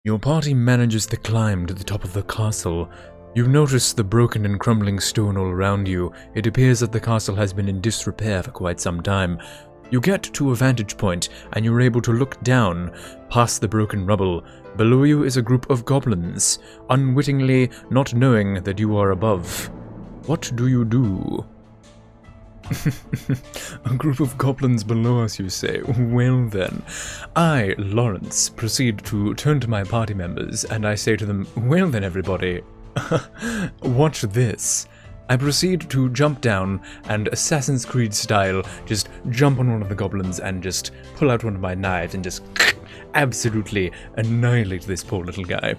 Your party manages to climb to the top of the castle. You notice the broken and crumbling stone all around you. It appears that the castle has been in disrepair for quite some time. You get to a vantage point, and you're able to look down, past the broken rubble. Below you is a group of goblins, unwittingly not knowing that you are above. What do you do? A group of goblins below us, you say? Well then, I, Lawrence, proceed to turn to my party members, and I say to them, well then everybody, watch this. I proceed to jump down and Assassin's Creed style just jump on one of the goblins and just pull out one of my knives and just absolutely annihilate this poor little guy.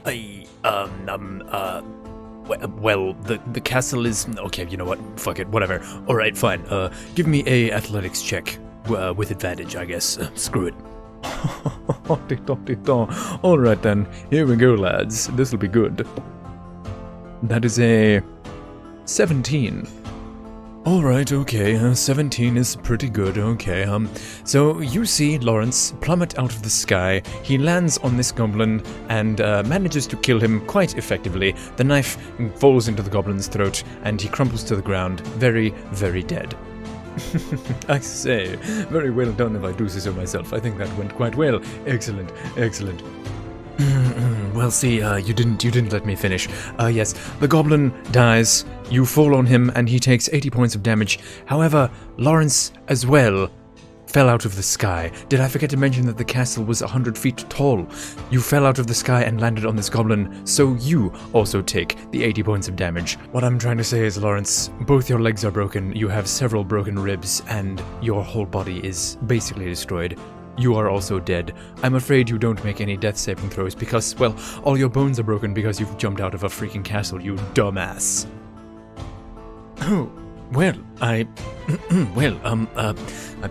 Well, the castle is... Okay, you know what? Fuck it, whatever. Alright, fine. Give me a athletics check. With advantage, I guess. Screw it. Alright then. Here we go, lads. This'll be good. That is a... 17. Alright, okay, 17 is pretty good, okay, so you see Lawrence plummet out of the sky. He lands on this goblin and manages to kill him quite effectively. The knife falls into the goblin's throat and he crumples to the ground, very, very dead. I say, very well done if I do say so myself. I think that went quite well. Excellent, excellent. Well, see, you didn't let me finish. Yes, the goblin dies, you fall on him, and he takes 80 points of damage. However, Lawrence, as well, fell out of the sky. Did I forget to mention that the castle was 100 feet tall? You fell out of the sky and landed on this goblin, so you also take the 80 points of damage. What I'm trying to say is, Lawrence, both your legs are broken, you have several broken ribs, and your whole body is basically destroyed. You are also dead. I'm afraid you don't make any death saving throws because, well, all your bones are broken because you've jumped out of a freaking castle, you dumbass. Oh, well, I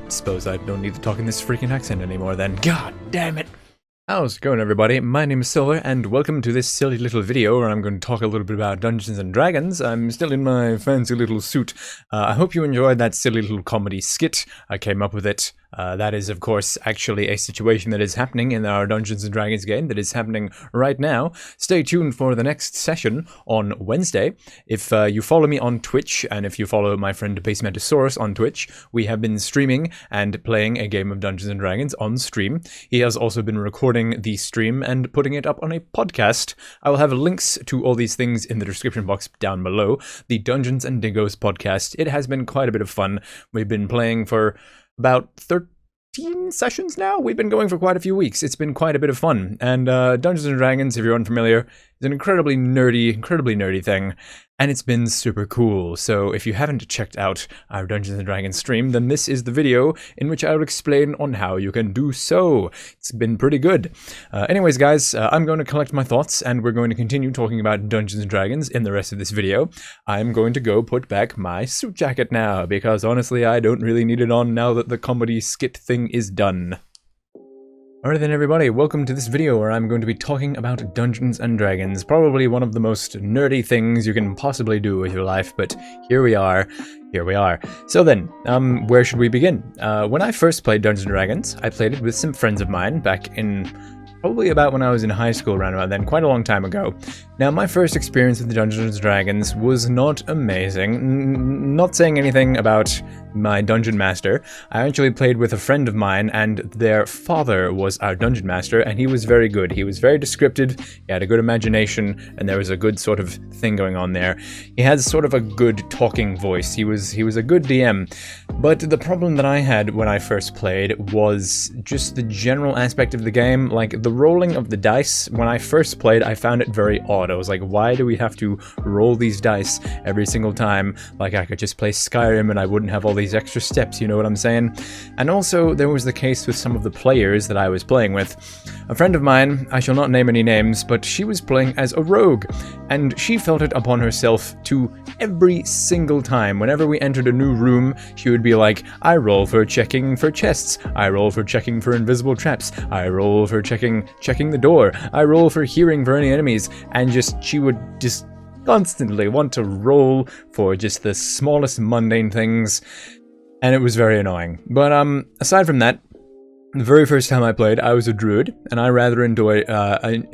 suppose I don't need to talk in this freaking accent anymore then. God damn it. How's it going, everybody? My name is Silver, and welcome to this silly little video where I'm going to talk a little bit about Dungeons & Dragons. I'm still in my fancy little suit. I hope you enjoyed that silly little comedy skit. I came up with it. That is, of course, actually a situation that is happening in our Dungeons & Dragons game that is happening right now. Stay tuned for the next session on Wednesday. If you follow me on Twitch, and if you follow my friend basementsaurus on Twitch, we have been streaming and playing a game of Dungeons & Dragons on stream. He has also been recording the stream and putting it up on a podcast. I will have links to all these things in the description box down below. The Dungeons & Dingoes podcast. It has been quite a bit of fun. We've been playing for about 13 sessions now. We've been going for quite a few weeks. It's been quite a bit of fun. And Dungeons & Dragons, if you're unfamiliar, is an incredibly nerdy thing. And it's been super cool. So if you haven't checked out our Dungeons & Dragons stream, then this is the video in which I will explain on how you can do so. It's been pretty good. Anyways, guys, I'm going to collect my thoughts, and we're going to continue talking about Dungeons & Dragons in the rest of this video. I'm going to go put back my suit jacket now, because honestly, I don't really need it on now that the comedy skit thing is done. Alright then, everybody, welcome to this video where I'm going to be talking about Dungeons & Dragons, probably one of the most nerdy things you can possibly do with your life, but here we are. So then, where should we begin? When I first played Dungeons & Dragons, I played it with some friends of mine back in probably about when I was in high school, around about then, quite a long time ago. Now, my first experience with Dungeons & Dragons was not amazing. Not saying anything about my dungeon master. I actually played with a friend of mine, and their father was our dungeon master, and he was very good. He was very descriptive, he had a good imagination, and there was a good sort of thing going on there. He had sort of a good talking voice. He was a good DM. But the problem that I had when I first played was just the general aspect of the game, like the rolling of the dice. When I first played, I found it very odd. I was like, why do we have to roll these dice every single time? Like, I could just play Skyrim and I wouldn't have all these extra steps, you know what I'm saying? And also, there was the case with some of the players that I was playing with. A friend of mine, I shall not name any names, but she was playing as a rogue, and she felt it upon herself to every single time. Whenever we entered a new room, she would be like, I roll for checking for chests, I roll for checking for invisible traps, I roll for checking the door, I roll for hearing for any enemies, and she would just constantly want to roll for just the smallest mundane things, and it was very annoying. But aside from that, The very first time I played, I was a druid, and I rather enjoyed playing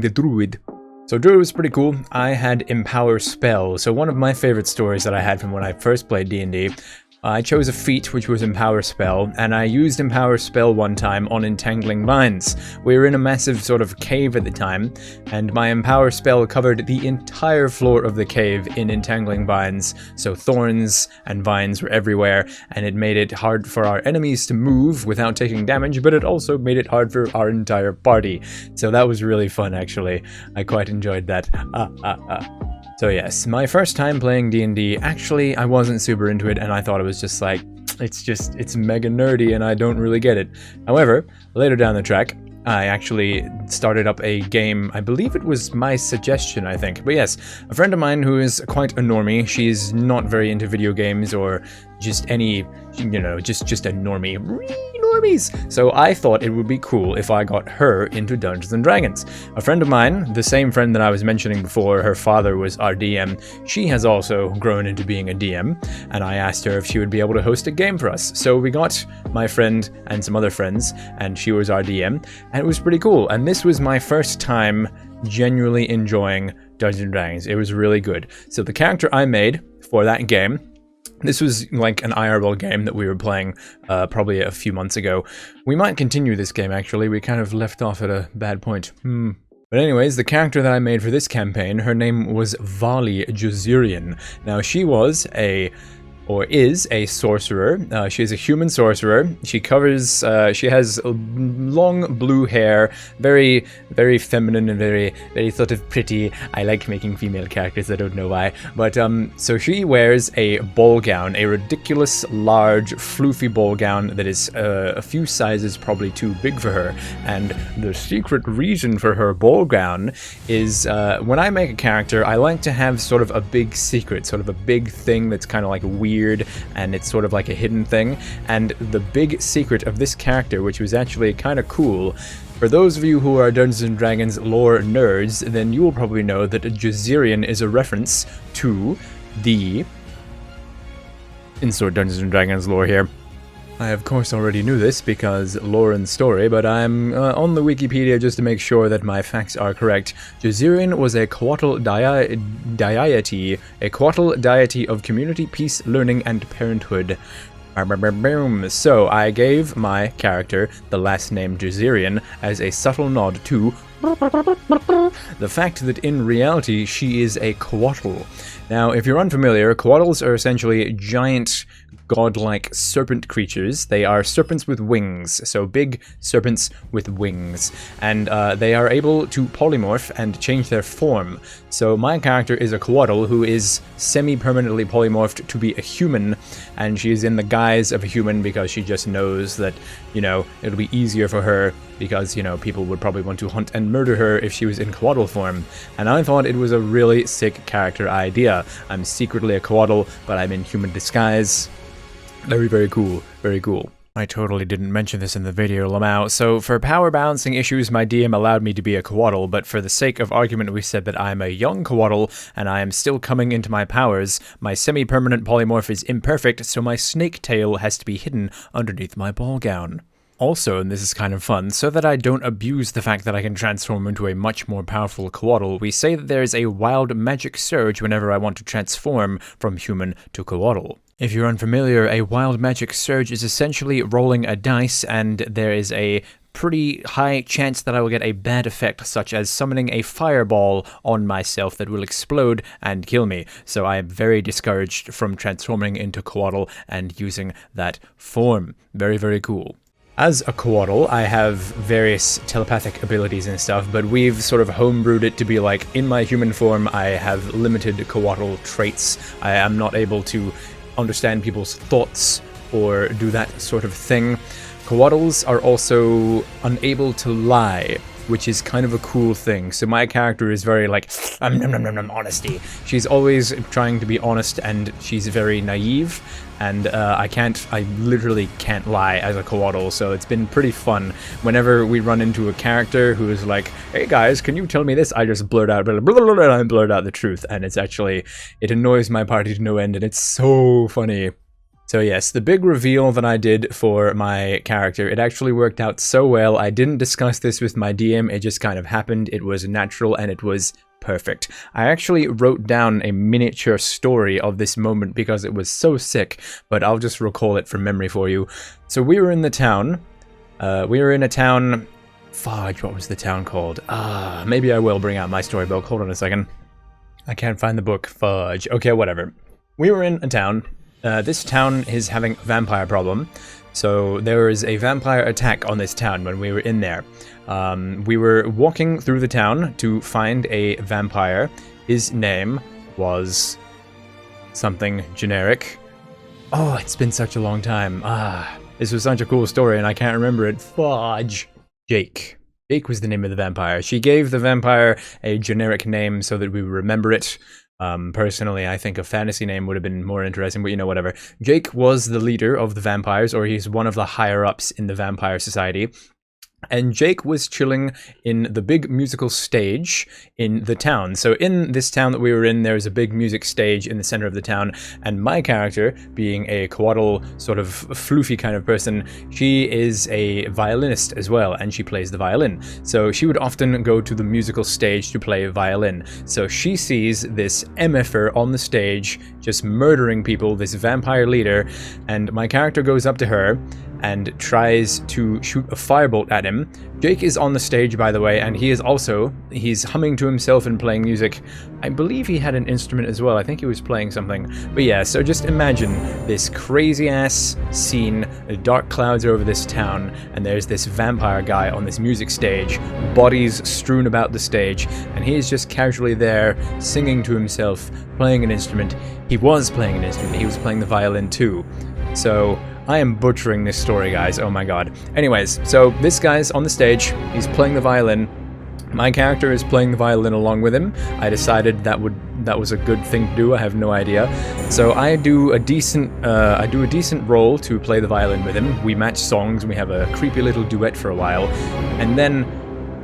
the druid. So druid was pretty cool. I had Empower Spell. So one of my favorite stories that I had from when I first played D&D, I chose a feat which was Empower Spell, and I used Empower Spell one time on Entangling Vines. We were in a massive sort of cave at the time, and my Empower Spell covered the entire floor of the cave in Entangling Vines, so thorns and vines were everywhere, and it made it hard for our enemies to move without taking damage, but it also made it hard for our entire party. So that was really fun, actually. I quite enjoyed that. So yes, my first time playing D&D, actually I wasn't super into it, and I thought it was just like, it's mega nerdy and I don't really get it. However, later down the track, I actually started up a game. I believe it was my suggestion, I think. But yes, a friend of mine who is quite a normie, she's not very into video games or just any, you know, just a normie. Normies! So I thought it would be cool if I got her into Dungeons & Dragons. A friend of mine, the same friend that I was mentioning before, her father was our DM, she has also grown into being a DM, and I asked her if she would be able to host a game for us. So we got my friend and some other friends, and she was our DM, and it was pretty cool. And this was my first time genuinely enjoying Dungeons & Dragons. It was really good. So the character I made for that game, this was like an IRL game that we were playing probably a few months ago. We might continue this game, actually. We kind of left off at a bad point. But anyways, the character that I made for this campaign, her name was Vali Juzirian. Now, she was is a sorcerer. She is a human sorcerer. She covers, she has long blue hair, very, very feminine and very, very sort of pretty. I like making female characters, I don't know why. But, so she wears a ball gown, a ridiculous, large, floofy ball gown that is a few sizes probably too big for her. And the secret reason for her ball gown is, when I make a character, I like to have sort of a big secret, sort of a big thing that's kind of like weird, and it's sort of like a hidden thing. And the big secret of this character, which was actually kind of cool, for those of you who are Dungeons & Dragons lore nerds, then you will probably know that Juzirian is a reference to the... Insert Dungeons & Dragons lore here. I of course already knew this because lore and story, but I'm on the Wikipedia just to make sure that my facts are correct. Juzirian was a coatl deity of community, peace, learning, and parenthood. So I gave my character the last name Juzirian as a subtle nod to the fact that in reality she is a coatl. Now, if you're unfamiliar, coatls are essentially giant, godlike serpent creatures. They are serpents with wings, so big serpents with wings, and they are able to polymorph and change their form. So my character is a coatl who is semi-permanently polymorphed to be a human, and she is in the guise of a human because she just knows that, you know, it'll be easier for her because, you know, people would probably want to hunt and murder her if she was in coatl form. And I thought it was a really sick character idea. I'm secretly a coatl, but I'm in human disguise. Very, very cool. Very cool. I totally didn't mention this in the video, Lamau. So for power balancing issues, my DM allowed me to be a coatl, but for the sake of argument, we said that I'm a young coatl, and I am still coming into my powers. My semi-permanent polymorph is imperfect, so my snake tail has to be hidden underneath my ball gown. Also, and this is kind of fun, so that I don't abuse the fact that I can transform into a much more powerful coatl, we say that there is a wild magic surge whenever I want to transform from human to coatl. If you're unfamiliar, a wild magic surge is essentially rolling a dice, and there is a pretty high chance that I will get a bad effect, such as summoning a fireball on myself that will explode and kill me. So I am very discouraged from transforming into coatl and using that form. Very, very cool. As a coatl, I have various telepathic abilities and stuff, but we've sort of homebrewed it to be like, in my human form, I have limited coatl traits. I am not able to understand people's thoughts or do that sort of thing. Coatls are also unable to lie, which is kind of a cool thing. So my character is very like, honesty. She's always trying to be honest, and she's very naive, and I literally can't lie as a coatl, so it's been pretty fun. Whenever we run into a character who is like, hey guys, can you tell me this? I just blurt out, and I blurt out the truth, and it's actually, it annoys my party to no end, and it's so funny. So yes, the big reveal that I did for my character, it actually worked out so well. I didn't discuss this with my DM, it just kind of happened. It was natural and it was perfect. I actually wrote down a miniature story of this moment because it was so sick, but I'll just recall it from memory for you. So we were in the town. We were in a town... Fudge, what was the town called? Maybe I will bring out my storybook. Hold on a second. I can't find the book. Fudge. Okay, whatever. We were in a town. This town is having a vampire problem. So there was a vampire attack on this town when we were in there. We were walking through the town to find a vampire. His name was something generic. Oh, it's been such a long time. This was such a cool story and I can't remember it. Fudge. Jake. Jake was the name of the vampire. She gave the vampire a generic name so that we would remember it. Personally, I think a fantasy name would have been more interesting, but you know, whatever. Jake was the leader of the vampires, or he's one of the higher-ups in the vampire society. And Jake was chilling in the big musical stage in the town. So in this town that we were in, there's a big music stage in the center of the town. And my character, being a coatl, sort of floofy kind of person, she is a violinist as well, and she plays the violin. So she would often go to the musical stage to play violin. So she sees this MFer on the stage, just murdering people, this vampire leader, and my character goes up to her and tries to shoot a firebolt at him. Jake is on the stage, by the way, and he's humming to himself and playing music. I believe he had an instrument as well. I think he was playing something. But yeah, so just imagine this crazy-ass scene, the dark clouds over this town, and there's this vampire guy on this music stage, bodies strewn about the stage, and he is just casually there, singing to himself, playing an instrument. He was playing an instrument. He was playing the violin too. So I am butchering this story, guys. Oh my god. Anyways, so this guy's on the stage. He's playing the violin. My character is playing the violin along with him. I decided that was a good thing to do. I have no idea. So I do a decent role to play the violin with him. We match songs. And we have a creepy little duet for a while, and then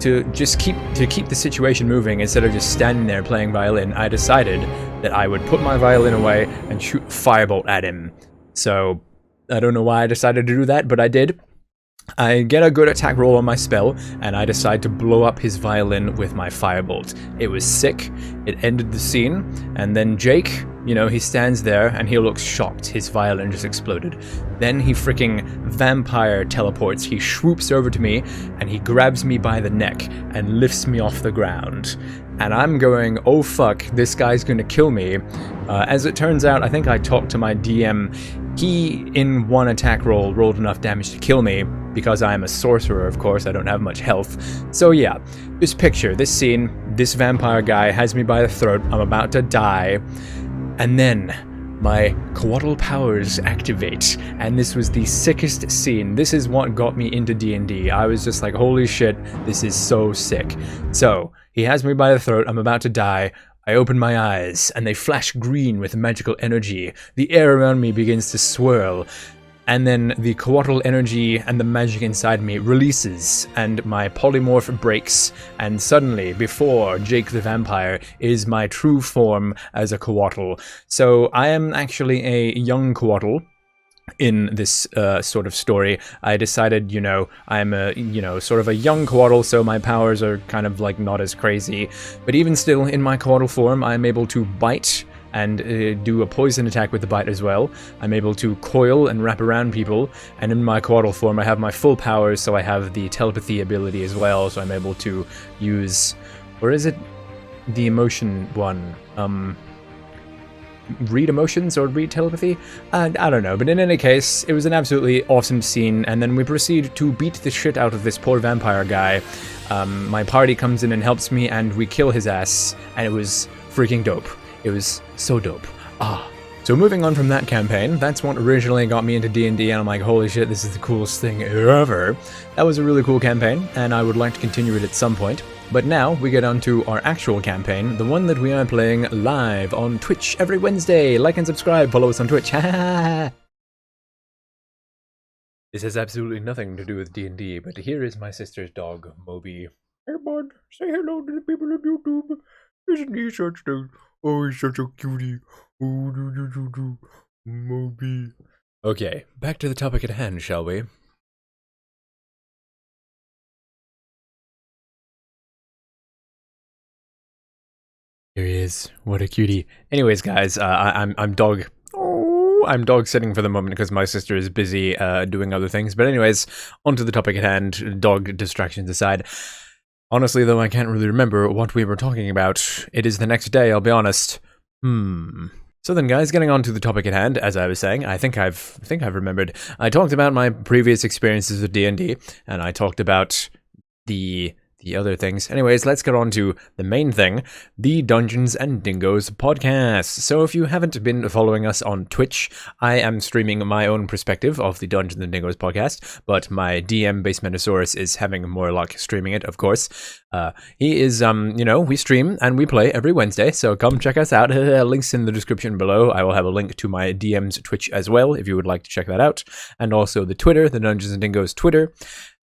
to keep the situation moving, instead of just standing there playing violin, I decided that I would put my violin away and shoot a firebolt at him. So I don't know why I decided to do that, but I did. I get a good attack roll on my spell, and I decide to blow up his violin with my firebolt. It was sick, it ended the scene, and then Jake, you know, he stands there and he looks shocked. His violin just exploded. Then he freaking vampire teleports. He swoops over to me, and he grabs me by the neck and lifts me off the ground. And I'm going, oh fuck, this guy's gonna kill me. As it turns out, I think I talked to my DM. He, in one attack roll, rolled enough damage to kill me, because I am a sorcerer, of course, I don't have much health. So yeah, just picture this scene, this vampire guy has me by the throat, I'm about to die, and then my coatl powers activate, and this was the sickest scene. This is what got me into D&D. I was just like, holy shit, this is so sick. So, he has me by the throat, I'm about to die. I open my eyes, and they flash green with magical energy. The air around me begins to swirl, and then the coatl energy and the magic inside me releases, and my polymorph breaks, and suddenly, before Jake the Vampire, is my true form as a coatl. So I am actually a young coatl. In this sort of story, I decided, you know, I'm a, you know, sort of a young coatl, so my powers are kind of like not as crazy. But even still, in my coatl form, I'm able to bite and do a poison attack with the bite as well. I'm able to coil and wrap around people, and in my coatl form, I have my full powers, so I have the telepathy ability as well, so I'm able to use, or is it the emotion one? Read emotions or read telepathy? I don't know, but in any case, it was an absolutely awesome scene, and then we proceed to beat the shit out of this poor vampire guy. My party comes in and helps me, and we kill his ass, and it was freaking dope. It was so dope. So moving on from that campaign, that's what originally got me into D&D, and I'm like, holy shit, this is the coolest thing ever. That was a really cool campaign, and I would like to continue it at some point. But now we get on to our actual campaign, the one that we are playing live on Twitch every Wednesday. Like and subscribe, follow us on Twitch. This has absolutely nothing to do with D&D, but here is my sister's dog, Moby. Hey bud, say hello to the people on YouTube. Isn't he such a... Oh, he's such a cutie. Oh, Moby. Okay, back to the topic at hand, shall we? Here he is. What a cutie. Anyways, guys, I'm dog. Oh, I'm dog sitting for the moment because my sister is busy doing other things. But anyways, onto the topic at hand. Dog distractions aside. Honestly, though, I can't really remember what we were talking about. It is the next day, I'll be honest. So then, guys, getting on to the topic at hand, as I was saying, I think I've remembered. I talked about my previous experiences with D&D, and I talked about the other things. Anyways, let's get on to the main thing, the Dungeons and Dingoes podcast. So if you haven't been following us on Twitch, I am streaming my own perspective of the Dungeons and Dingoes podcast, but my DM, basementsaurus, is having more luck streaming it, of course. He is, we stream and we play every Wednesday, so come check us out. Links in the description below. I will have a link to my DM's Twitch as well, if you would like to check that out. And also the Twitter, the Dungeons and Dingoes Twitter.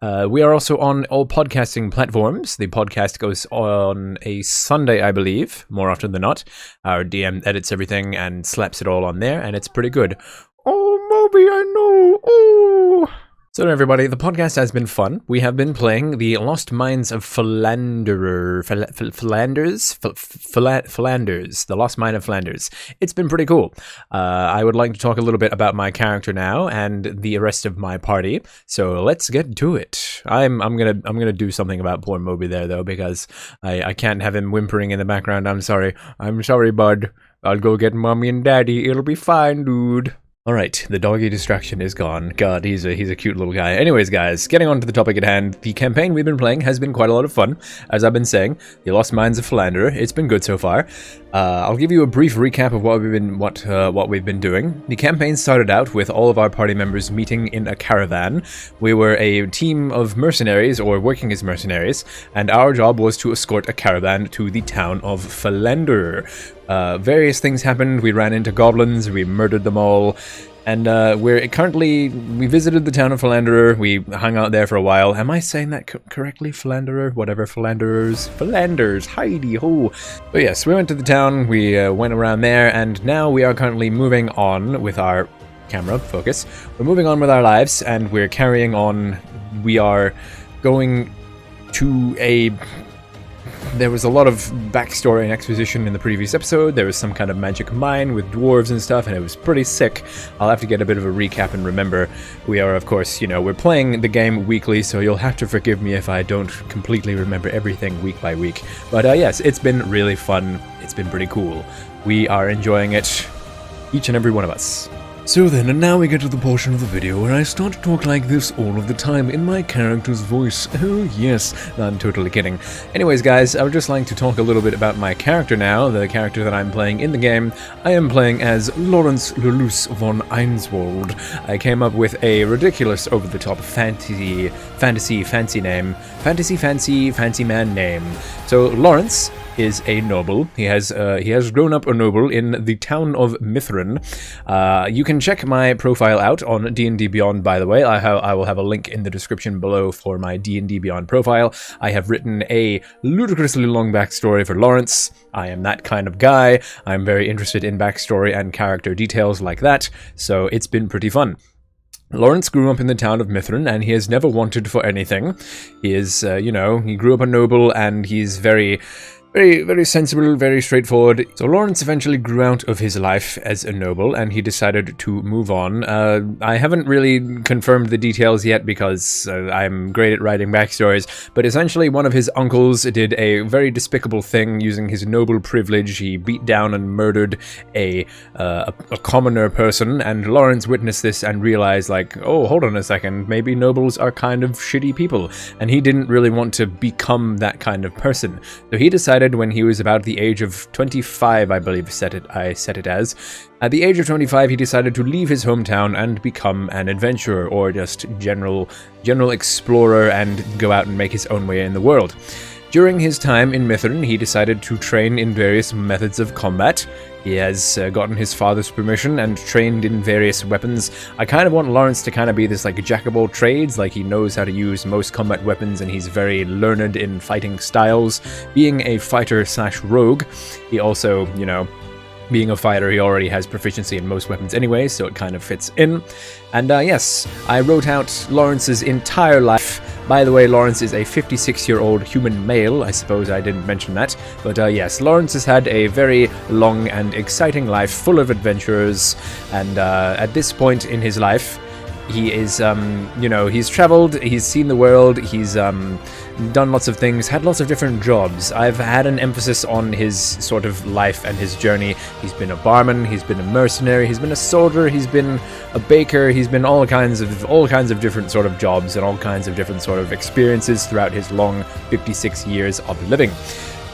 We are also on all podcasting platforms. The podcast goes on a Sunday, I believe, more often than not. Our DM edits everything and slaps it all on there, and it's pretty good. Oh, Moby, I know. Oh. So everybody, the podcast has been fun. We have been playing the Lost Mines of Philanders, the Lost Mine of Flanders. It's been pretty cool. I would like to talk a little bit about my character now and the rest of my party. So let's get to it. I'm gonna do something about poor Moby there though, because I can't have him whimpering in the background. I'm sorry, bud. I'll go get mommy and daddy. It'll be fine, dude. Alright, the doggy distraction is gone. God, he's a cute little guy. Anyways, guys, getting on to the topic at hand, the campaign we've been playing has been quite a lot of fun. As I've been saying, the Lost Mines of Philander, it's been good so far. I'll give you a brief recap of what we've been doing. The campaign started out with all of our party members meeting in a caravan. We were a team of mercenaries, or working as mercenaries, and our job was to escort a caravan to the town of Philander. Various things happened. We ran into goblins, we murdered them all, and we visited the town of Philander. We hung out there for a while. Am I saying that correctly? Philanderer? Whatever, Philanders, Heidi ho! But yes, we went to the town, we went around there, and now we are currently moving on with our camera focus. We're moving on with our lives, and we're carrying on. We are going to a... There was a lot of backstory and exposition in the previous episode. There was some kind of magic mine with dwarves and stuff, and it was pretty sick. I'll have to get a bit of a recap and remember. We are, of course, we're playing the game weekly, so you'll have to forgive me if I don't completely remember everything week by week. But yes, it's been really fun. It's been pretty cool. We are enjoying it, each and every one of us. So then, and now we get to the portion of the video where I start to talk like this all of the time in my character's voice. Oh yes, I'm totally kidding. Anyways guys, I would just like to talk a little bit about my character now, the character that I'm playing in the game. I am playing as Lawrence Lulus von Einswold. I came up with a ridiculous over-the-top fancy man name. So Lawrence is a noble. He has grown up a noble in the town of Mithrin. You can check my profile out on D&D Beyond, by the way. I will have a link in the description below for my D&D Beyond profile. I have written a ludicrously long backstory for Lawrence. I am that kind of guy. I'm very interested in backstory and character details like that, so it's been pretty fun. Lawrence grew up in the town of Mithrin, and he has never wanted for anything. He is, he grew up a noble, and he's very sensible, very straightforward. So Lawrence eventually grew out of his life as a noble, and he decided to move on. I haven't really confirmed the details yet because I'm great at writing backstories, but essentially one of his uncles did a very despicable thing using his noble privilege. He beat down and murdered a commoner person, and Lawrence witnessed this and realized, like, oh, hold on a second, maybe nobles are kind of shitty people, and he didn't really want to become that kind of person. So he decided when he was about the age of 25, I believe I set it as. At the age of 25, he decided to leave his hometown and become an adventurer, or just general explorer, and go out and make his own way in the world. During his time in Mithrin, he decided to train in various methods of combat. He has gotten his father's permission and trained in various weapons. I kind of want Lawrence to kind of be this like jack of all trades, like he knows how to use most combat weapons and he's very learned in fighting styles. Being a fighter/rogue, he also, Being a fighter, he already has proficiency in most weapons anyway, so it kind of fits in. And yes, I wrote out Lawrence's entire life. By the way, Lawrence is a 56-year-old human male. I suppose I didn't mention that. But yes, Lawrence has had a very long and exciting life full of adventures. And at this point in his life, he is, you know, he's traveled, he's seen the world, he's done lots of things, had lots of different jobs. I've had an emphasis on his sort of life and his journey. He's been a barman, he's been a mercenary, he's been a soldier, he's been a baker, he's been all kinds of different sort of jobs and all kinds of different sort of experiences throughout his long 56 years of living.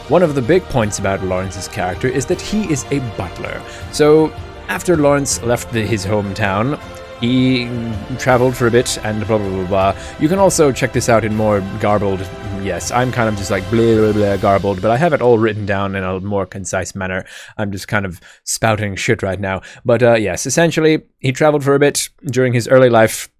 One of the big points about Lawrence's character is that he is a butler. So after Lawrence left his hometown, he traveled for a bit and blah, blah, blah, blah. You can also check this out in more garbled, yes, I'm kind of just like blah, blah, blah, garbled, but I have it all written down in a more concise manner. I'm just kind of spouting shit right now. But yes, essentially, he traveled for a bit during his early life.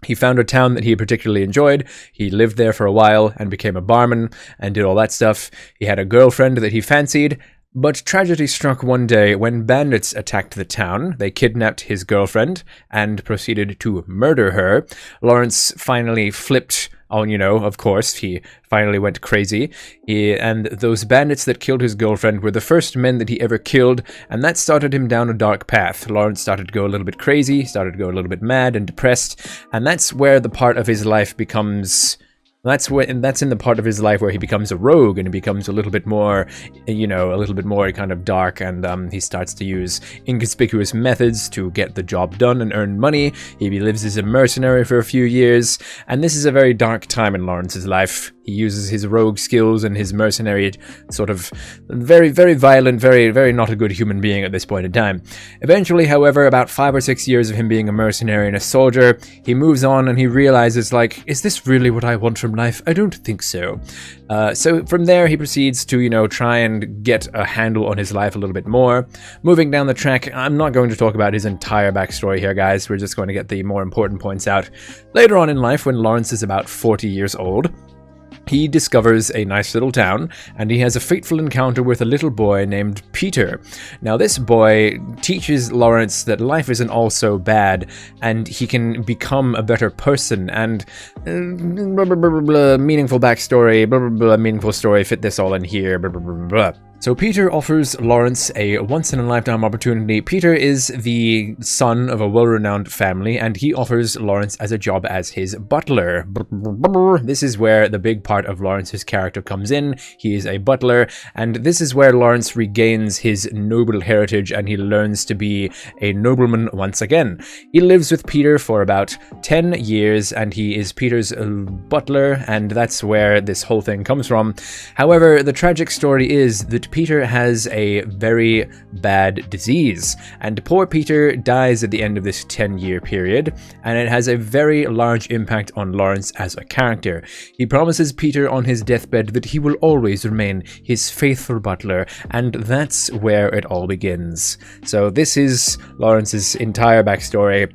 He found a town that he particularly enjoyed. He lived there for a while and became a barman and did all that stuff. He had a girlfriend that he fancied. But tragedy struck one day when bandits attacked the town. They kidnapped his girlfriend and proceeded to murder her. Lawrence finally flipped on, you know, of course, he finally went crazy. And those bandits that killed his girlfriend were the first men that he ever killed, and that started him down a dark path. Lawrence started to go a little bit crazy, started to go a little bit mad and depressed, and that's where the part of his life becomes... That's in the part of his life where he becomes a rogue and he becomes a little bit more, you know, a little bit more kind of dark, and he starts to use inconspicuous methods to get the job done and earn money. He lives as a mercenary for a few years, and this is a very dark time in Lawrence's life. He uses his rogue skills and his mercenary sort of very, very violent, very, very not a good human being at this point in time. Eventually, however, about 5 or 6 years of him being a mercenary and a soldier, he moves on and he realizes, like, is this really what I want from life? I don't think so. So from there, he proceeds to, you know, try and get a handle on his life a little bit more. Moving down the track, I'm not going to talk about his entire backstory here, guys. We're just going to get the more important points out. Later on in life, when Lawrence is about 40 years old, he discovers a nice little town, and he has a fateful encounter with a little boy named Peter. Now, this boy teaches Lawrence that life isn't all so bad, and he can become a better person, and blah, blah, blah, blah, blah, meaningful backstory, blah, blah, blah, meaningful story, fit this all in here, blah, blah, blah, blah. So Peter offers Lawrence a once-in-a-lifetime opportunity. Peter is the son of a well-renowned family, and he offers Lawrence as a job as his butler. This is where the big part of Lawrence's character comes in. He is a butler, and this is where Lawrence regains his noble heritage, and he learns to be a nobleman once again. He lives with Peter for about 10 years, and he is Peter's butler, and that's where this whole thing comes from. However, the tragic story is that Peter has a very bad disease, and poor Peter dies at the end of this 10-year period, and it has a very large impact on Lawrence as a character. He promises Peter on his deathbed that he will always remain his faithful butler, and that's where it all begins. So this is Lawrence's entire backstory.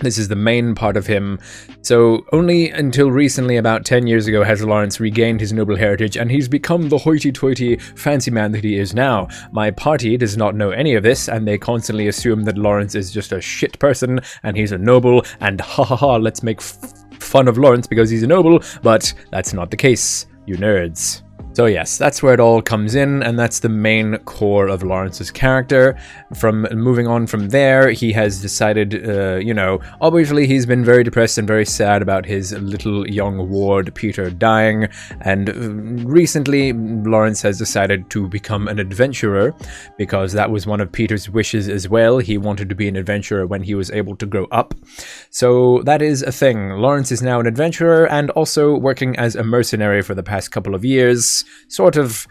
This is the main part of him. So only until recently, about 10 years ago, has Lawrence regained his noble heritage, and he's become the hoity-toity fancy man that he is now. My party does not know any of this, and they constantly assume that Lawrence is just a shit person, and he's a noble, and ha ha ha, let's make fun of Lawrence because he's a noble, but that's not the case, you nerds. So yes, that's where it all comes in, and that's the main core of Lawrence's character. From moving on from there, he has decided, you know, obviously he's been very depressed and very sad about his little young ward, Peter, dying, and recently Lawrence has decided to become an adventurer, because that was one of Peter's wishes as well. He wanted to be an adventurer when he was able to grow up. So that is a thing. Lawrence is now an adventurer and also working as a mercenary for the past couple of years. Sort of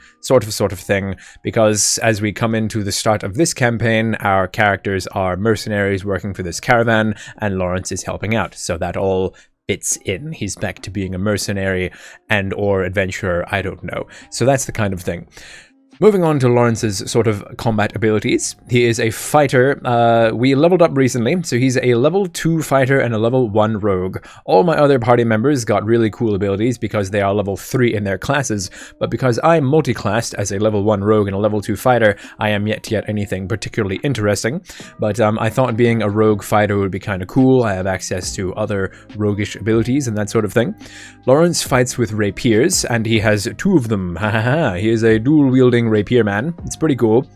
thing, because as we come into the start of this campaign, our characters are mercenaries working for this caravan, and Lawrence is helping out, so that all fits in. He's back to being a mercenary and or adventurer, I don't know. So that's the kind of thing. Moving on to Lawrence's sort of combat abilities. He is a fighter. We leveled up recently, so he's a level 2 fighter and a level 1 rogue. All my other party members got really cool abilities because they are level 3 in their classes, but because I'm multi-classed as a level 1 rogue and a level 2 fighter, I am yet to get anything particularly interesting. But I thought being a rogue fighter would be kind of cool. I have access to other roguish abilities and that sort of thing. Lawrence fights with rapiers, and he has 2 of them. He is a dual-wielding rapier man. It's pretty cool.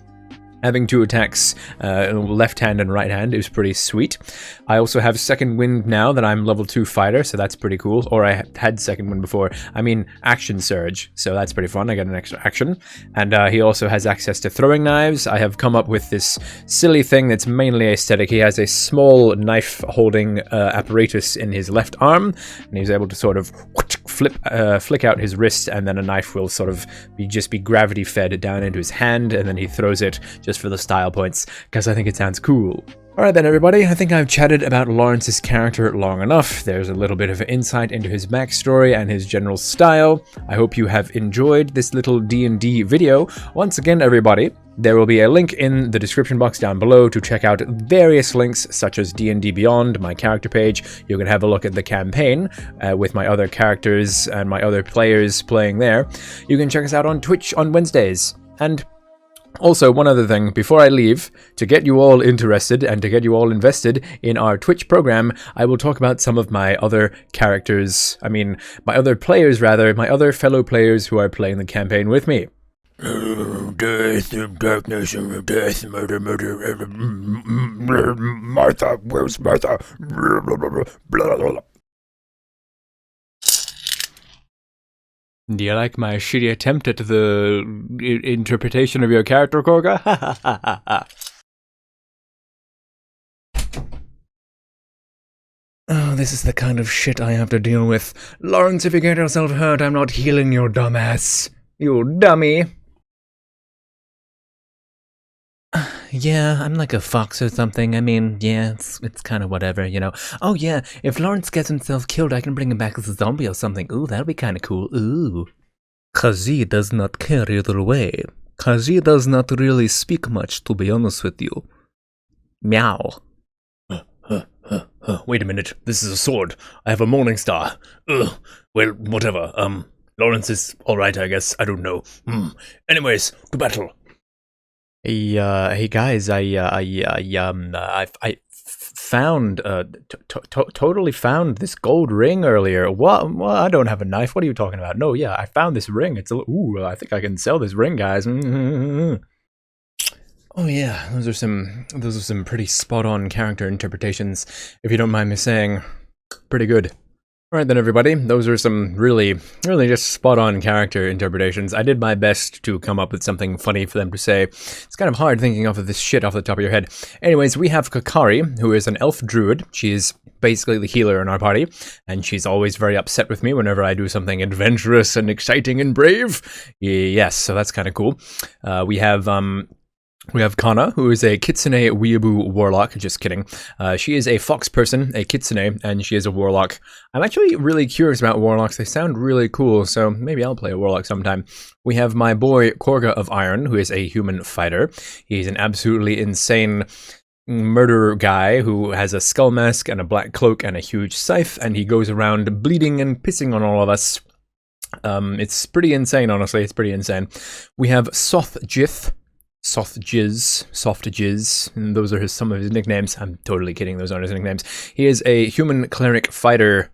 Having 2 attacks, left hand and right hand, is pretty sweet. I also have second wind now that I'm level 2 fighter, so that's pretty cool. Or I had second wind before. I mean, action surge, so that's pretty fun. I get an extra action. And he also has access to throwing knives. I have come up with this silly thing that's mainly aesthetic. He has a small knife-holding apparatus in his left arm, and he's able to sort of flick out his wrist, and then a knife will sort of just be gravity-fed down into his hand, and then he throws it just for the style points, because I think it sounds cool. Alright then everybody, I think I've chatted about Lawrence's character long enough. There's a little bit of insight into his backstory and his general style. I hope you have enjoyed this little D&D video. Once again everybody, there will be a link in the description box down below to check out various links such as D&D Beyond, my character page. You can have a look at the campaign with my other characters and my other players playing there. You can check us out on Twitch on Wednesdays. And also, one other thing, before I leave, to get you all interested and to get you all invested in our Twitch program, I will talk about some of my other characters, my other players rather, my other fellow players who are playing the campaign with me. Death and darkness and death, murder, Martha, where's Martha? Do you like my shitty attempt at the interpretation of your character, Korga? Oh, this is the kind of shit I have to deal with. Lawrence, if you get yourself hurt, I'm not healing your dumbass. You dummy. Yeah, I'm like a fox or something. Yeah, it's kind of whatever, you know. Oh yeah, if Lawrence gets himself killed, I can bring him back as a zombie or something. Ooh, that'll be kind of cool. Ooh. Kazi does not care either way. Kazi does not really speak much, to be honest with you. Meow. Wait a minute, this is a sword. I have a morning star. Ugh. Well, whatever. Lawrence is alright, I guess. I don't know. Anyways, to battle. Hey guys, I found, totally found this gold ring earlier. What? Well, I don't have a knife. What are you talking about? No, yeah, I found this ring. Ooh, I think I can sell this ring, guys. Oh yeah, those are some pretty spot-on character interpretations, if you don't mind me saying. Pretty good. Alright then everybody, those are some really just spot-on character interpretations. I did my best to come up with something funny for them to say. It's kind of hard thinking off of this shit off the top of your head. Anyways, we have Kakari, who is an elf druid. She is basically the healer in our party, and she's always very upset with me whenever I do something adventurous and exciting and brave. Yes, so that's kind of cool. We have Kana, who is a Kitsune Weeaboo warlock. Just kidding. She is a fox person, a Kitsune, and she is a warlock. I'm actually really curious about warlocks. They sound really cool, so maybe I'll play a warlock sometime. We have my boy Korga of Iron, who is a human fighter. He's an absolutely insane murderer guy who has a skull mask and a black cloak and a huge scythe, and he goes around bleeding and pissing on all of us. It's pretty insane, honestly. It's pretty insane. We have Soft Jizz, and those are some of his nicknames. I'm totally kidding, those aren't his nicknames. He is a human cleric fighter.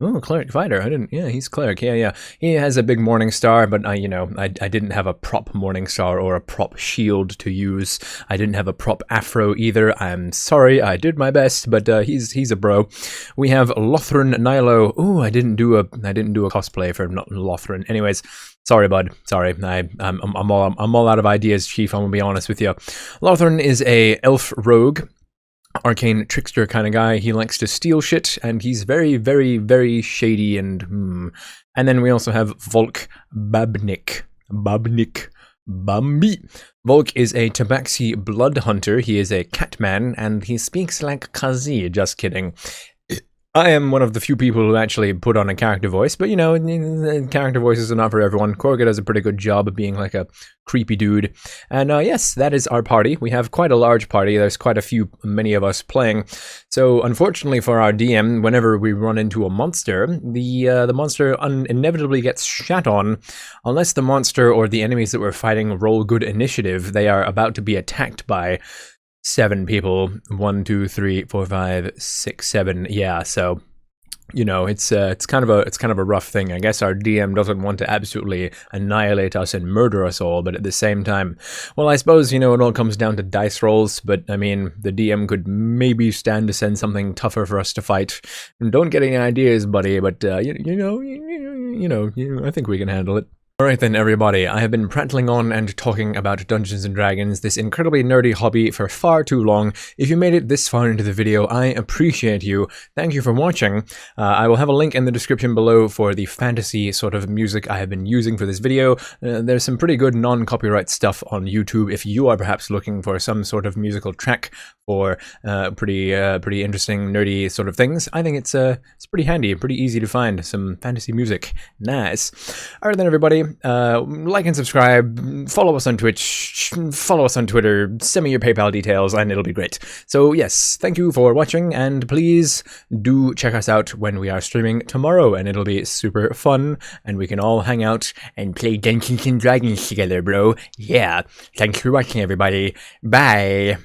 Oh, cleric fighter, yeah, he's cleric, yeah. He has a big morning star, but I didn't have a prop morning star or a prop shield to use. I didn't have a prop afro either. I'm sorry, I did my best, but he's a bro. We have Lothran Nilo. Ooh, I didn't do a cosplay for Lothran. Anyways, sorry, bud. Sorry, I'm all out of ideas, Chief. I'm gonna be honest with you. Lothran is a elf rogue, arcane trickster kind of guy. He likes to steal shit, and he's very, very, very shady and And then we also have Volk Bambi. Volk is a tabaxi blood hunter. He is a cat man, and he speaks like Kazi. Just kidding. I am one of the few people who actually put on a character voice, but you know, character voices are not for everyone. Korga does a pretty good job of being like a creepy dude. And yes, that is our party. We have quite a large party. There's quite many of us playing. So unfortunately for our DM, whenever we run into a monster, the monster inevitably gets shat on. Unless the monster or the enemies that we're fighting roll good initiative, they are about to be attacked by 7 people. 1, 2, 3, 4, 5, 6, 7. Yeah, so you know, it's kind of a rough thing. I guess our DM doesn't want to absolutely annihilate us and murder us all, but at the same time, well, I suppose, you know, it all comes down to dice rolls. But I mean, the DM could maybe stand to send something tougher for us to fight. And don't get any ideas, buddy. But you know, I think we can handle it. Alright then everybody, I have been prattling on and talking about Dungeons & Dragons, this incredibly nerdy hobby, for far too long. If you made it this far into the video, I appreciate you. Thank you for watching. I will have a link in the description below for the fantasy sort of music I have been using for this video. There's some pretty good non-copyright stuff on YouTube if you are perhaps looking for some sort of musical track or pretty interesting nerdy sort of things. I think it's pretty handy, pretty easy to find some fantasy music. Nice. Alright then everybody. Like and subscribe, follow us on Twitch, follow us on Twitter, send me your PayPal details, and it'll be great. So yes, thank you for watching, and please do check us out when we are streaming tomorrow, and it'll be super fun, and we can all hang out and play Dungeons & Dragons together, bro. Yeah, thanks for watching, everybody. Bye!